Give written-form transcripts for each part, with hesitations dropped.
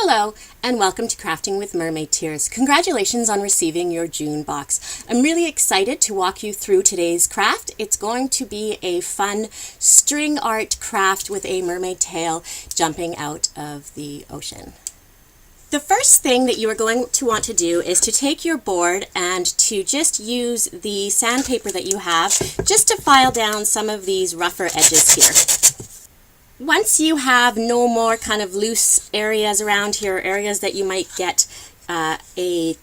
Hello, and welcome to Crafting with Mermaid Tears. Congratulations on receiving your June box. I'm really excited to walk you through today's craft. It's going to be a fun string art craft with a mermaid tail jumping out of the ocean. The first thing that you are going to want to do is to take your board and to just use the sandpaper that you have just to file down some of these rougher edges here. Once you have no more kind of loose areas around here, areas that you might get a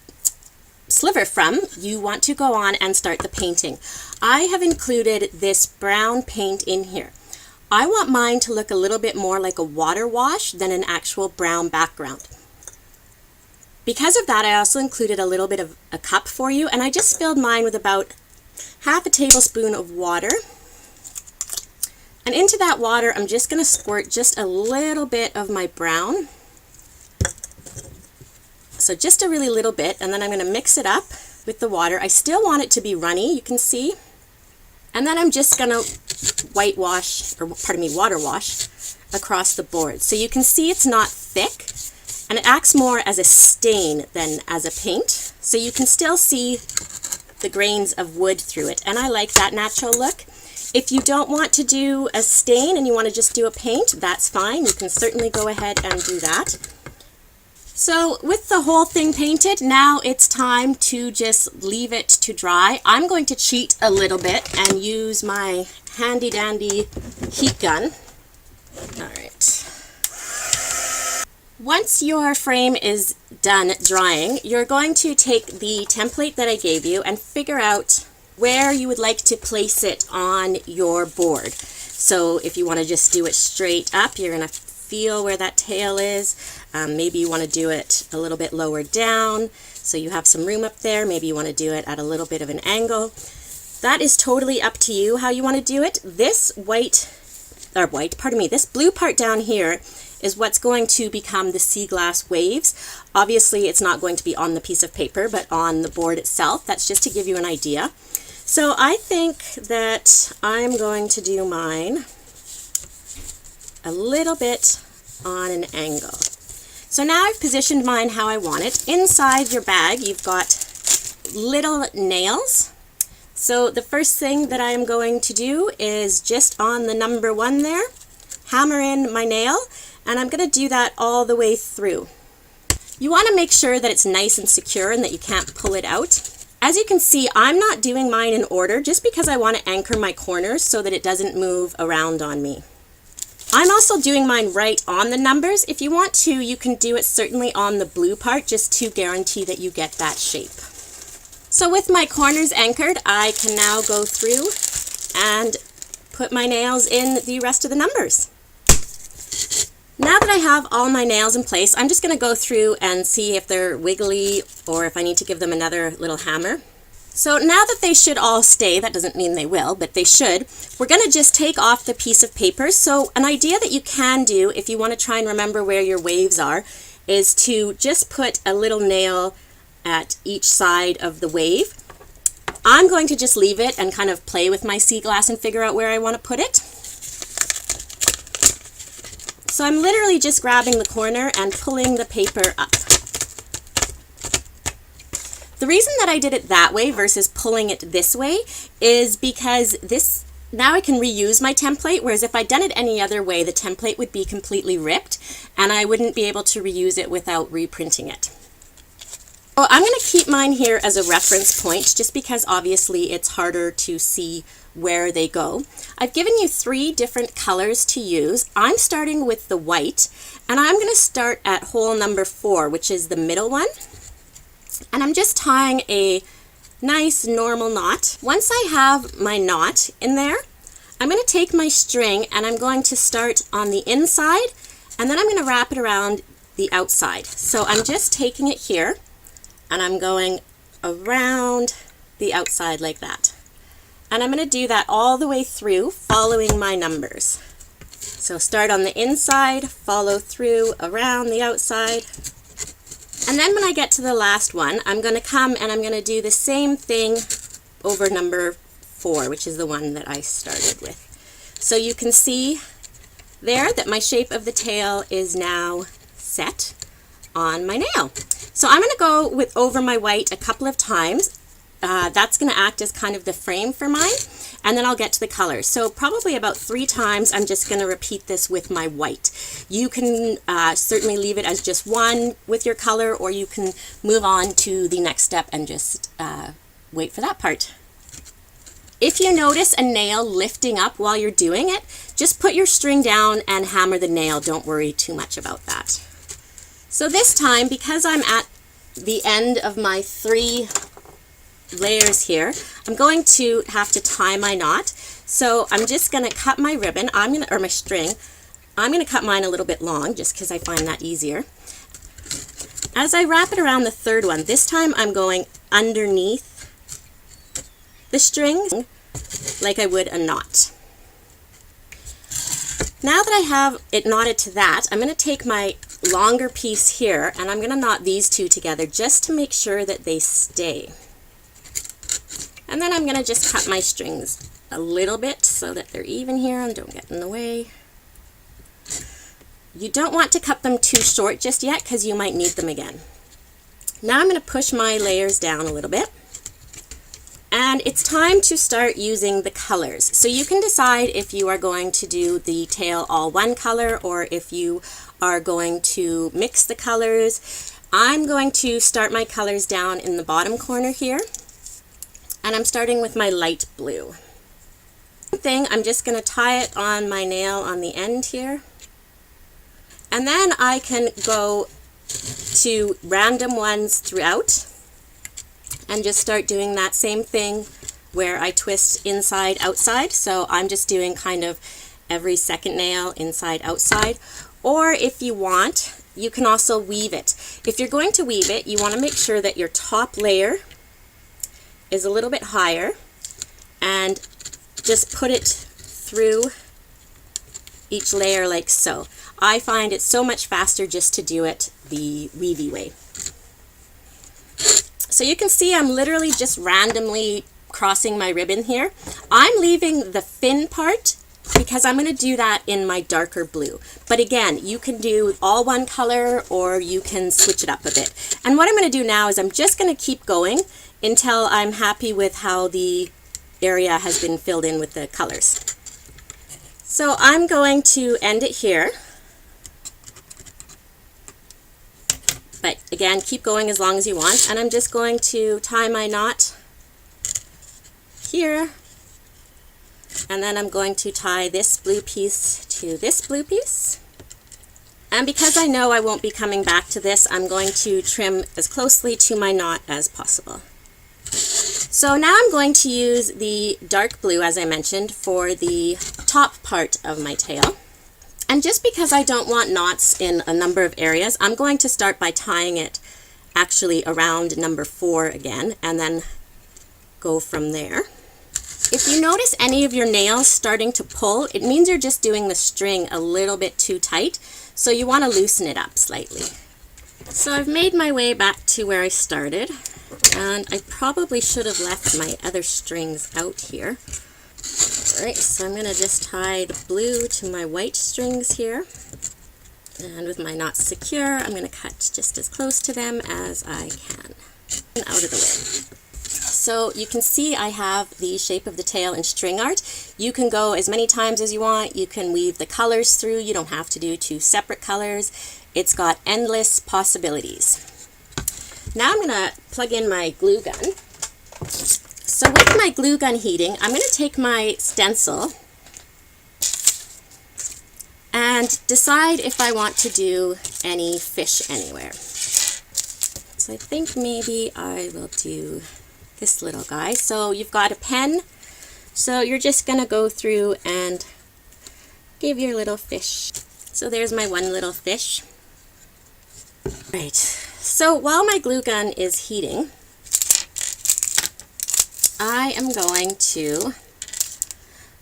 sliver from, you want to go on and start the painting. I have included this brown paint in here. I want mine to look a little bit more like a water wash than an actual brown background. Because of that, I also included a little bit of a cup for you, and I just filled mine with about half a tablespoon of water. And into that water, I'm just going to squirt just a little bit of my brown. So just a really little bit, and then I'm going to mix it up with the water. I still want it to be runny, you can see. And then I'm just going to water wash across the board. So you can see it's not thick, and it acts more as a stain than as a paint. So you can still see the grains of wood through it, and I like that natural look. If you don't want to do a stain and you want to just do a paint, that's fine. You can certainly go ahead and do that. So with the whole thing painted, now it's time to just leave it to dry. I'm going to cheat a little bit and use my handy dandy heat gun. All right. Once your frame is done drying, you're going to take the template that I gave you and figure out where you would like to place it on your board. So if you want to just do it straight up, you're going to feel where that tail is. Maybe you want to do it a little bit lower down so you have some room up there. Maybe you want to do it at a little bit of an angle. That is totally up to you how you want to do it. This this blue part down here is what's going to become the sea glass waves. Obviously it's not going to be on the piece of paper, but on the board itself. That's just to give you an idea. So I think that I'm going to do mine a little bit on an angle. So now I've positioned mine how I want it. Inside your bag you've got little nails. So the first thing that I am going to do is just on the number 1 there, hammer in my nail, and I'm going to do that all the way through. You want to make sure that it's nice and secure and that you can't pull it out. As you can see, I'm not doing mine in order just because I want to anchor my corners so that it doesn't move around on me. I'm also doing mine right on the numbers. If you want to, you can do it certainly on the blue part just to guarantee that you get that shape. So with my corners anchored, I can now go through and put my nails in the rest of the numbers. Now that I have all my nails in place, I'm just going to go through and see if they're wiggly or if I need to give them another little hammer. So now that they should all stay, that doesn't mean they will, but they should, we're going to just take off the piece of paper. So an idea that you can do if you want to try and remember where your waves are is to just put a little nail at each side of the wave. I'm going to just leave it and kind of play with my sea glass and figure out where I want to put it. So I'm literally just grabbing the corner and pulling the paper up. The reason that I did it that way versus pulling it this way is because now I can reuse my template, whereas if I'd done it any other way, the template would be completely ripped and I wouldn't be able to reuse it without reprinting it. Well, I'm going to keep mine here as a reference point just because obviously it's harder to see where they go. I've given you 3 different colors to use. I'm starting with the white, and I'm going to start at hole number 4, which is the middle one. And I'm just tying a nice normal knot. Once I have my knot in there, I'm going to take my string and I'm going to start on the inside, and then I'm going to wrap it around the outside. So I'm just taking it here, and I'm going around the outside like that. And I'm going to do that all the way through, following my numbers. So start on the inside, follow through around the outside. And then when I get to the last one, I'm going to come and I'm going to do the same thing over number 4, which is the one that I started with. So you can see there that my shape of the tail is now set. on my nail. So I'm going to go over my white a couple of times. That's going to act as kind of the frame for mine, and then I'll get to the color. So probably about 3 times I'm just going to repeat this with my white. You can certainly leave it as just one with your color, or you can move on to the next step and just wait for that part. If you notice a nail lifting up while you're doing it, just put your string down and hammer the nail. Don't worry too much about that. So this time, because I'm at the end of my 3 layers here, I'm going to have to tie my knot. So I'm just going to cut my ribbon, or my string. I'm going to cut mine a little bit long just because I find that easier. As I wrap it around the 3rd one, this time I'm going underneath the string like I would a knot. Now that I have it knotted to that, I'm going to take my longer piece here and I'm going to knot these 2 together just to make sure that they stay. And then I'm going to just cut my strings a little bit so that they're even here and don't get in the way. You don't want to cut them too short just yet because you might need them again. Now I'm going to push my layers down a little bit. And it's time to start using the colors. So you can decide if you are going to do the tail all one color or if you are going to mix the colors. I'm going to start my colors down in the bottom corner here. And I'm starting with my light blue. I'm just going to tie it on my nail on the end here. And then I can go to random ones throughout and just start doing that same thing where I twist inside outside. So I'm just doing kind of every second nail inside outside. Or if you want, you can also weave it. If you're going to weave it, you want to make sure that your top layer is a little bit higher and just put it through each layer like so. I find it so much faster just to do it the weavy way. So you can see I'm literally just randomly crossing my ribbon here. I'm leaving the thin part because I'm going to do that in my darker blue. But again, you can do all one color or you can switch it up a bit. And what I'm going to do now is I'm just going to keep going until I'm happy with how the area has been filled in with the colors. So I'm going to end it here. But again, keep going as long as you want. And I'm just going to tie my knot here. And then I'm going to tie this blue piece to this blue piece. And because I know I won't be coming back to this, I'm going to trim as closely to my knot as possible. So now I'm going to use the dark blue, as I mentioned, for the top part of my tail. And just because I don't want knots in a number of areas, I'm going to start by tying it actually around number 4 again, and then go from there. If you notice any of your nails starting to pull, it means you're just doing the string a little bit too tight, so you want to loosen it up slightly. So I've made my way back to where I started, and I probably should have left my other strings out here. Alright, so I'm going to just tie the blue to my white strings here, and with my knots secure, I'm going to cut just as close to them as I can, and out of the way. So you can see I have the shape of the tail in string art. You can go as many times as you want. You can weave the colors through. You don't have to do 2 separate colors. It's got endless possibilities. Now I'm going to plug in my glue gun. So with my glue gun heating, I'm going to take my stencil and decide if I want to do any fish anywhere. So I think maybe I will do this little guy. So you've got a pen, so you're just going to go through and give your little fish. So there's my one little fish. Right, so while my glue gun is heating, I am going to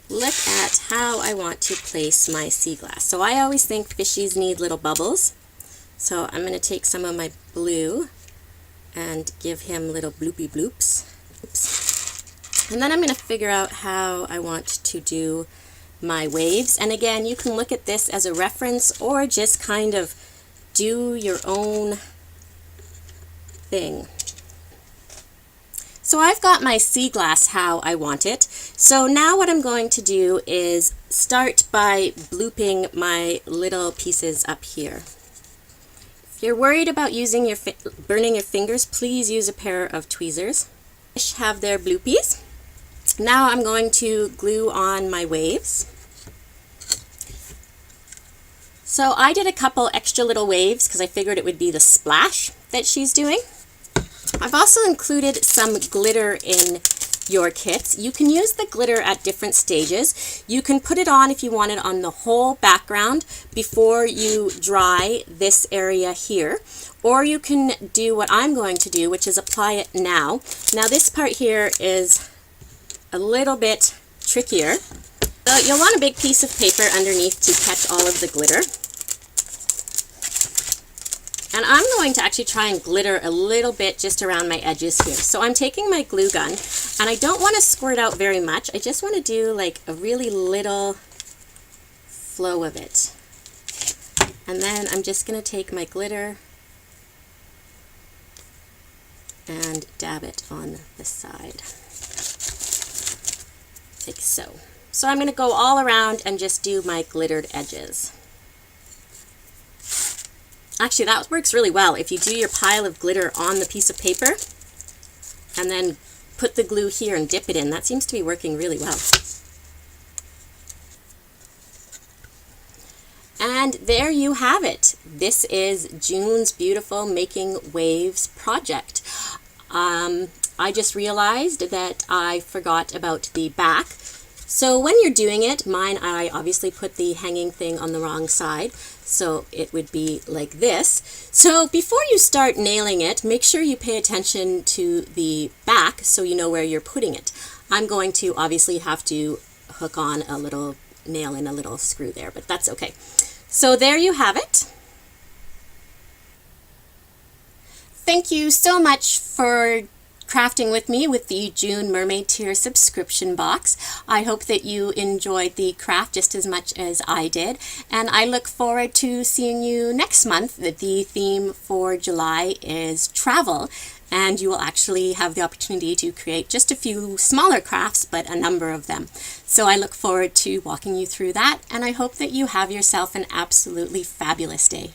look at how I want to place my sea glass. So I always think fishies need little bubbles. So I'm going to take some of my blue and give him little bloopy bloops. Oops. And then I'm going to figure out how I want to do my waves. And again, you can look at this as a reference or just kind of do your own thing. So I've got my sea glass how I want it. So now what I'm going to do is start by blooping my little pieces up here. If you're worried about using burning your fingers, please use a pair of tweezers. Fish have their bloopies. Now I'm going to glue on my waves. So I did a couple extra little waves because I figured it would be the splash that she's doing. I've also included some glitter in your kits. You can use the glitter at different stages. You can put it on if you want it on the whole background before you dry this area here, or you can do what I'm going to do, which is apply it now. Now this part here is a little bit trickier. So you'll want a big piece of paper underneath to catch all of the glitter. And I'm going to actually try and glitter a little bit just around my edges here. So I'm taking my glue gun, and I don't want to squirt out very much. I just want to do like a really little flow of it. And then I'm just going to take my glitter and dab it on the side. Like so. So I'm going to go all around and just do my glittered edges. Actually, that works really well. If you do your pile of glitter on the piece of paper and then put the glue here and dip it in, that seems to be working really well. And there you have it. This is June's beautiful Making Waves project. I just realized that I forgot about the back. So when you're doing it, I obviously put the hanging thing on the wrong side, so it would be like this. So before you start nailing it, make sure you pay attention to the back so you know where you're putting it. I'm going to obviously have to hook on a little nail in a little screw there, but that's okay. So there you have it. Thank you so much for crafting with me with the June Mermaid Tier subscription box. I hope that you enjoyed the craft just as much as I did, and I look forward to seeing you next month. The theme for July is travel, and you will actually have the opportunity to create just a few smaller crafts, but a number of them. So I look forward to walking you through that, and I hope that you have yourself an absolutely fabulous day.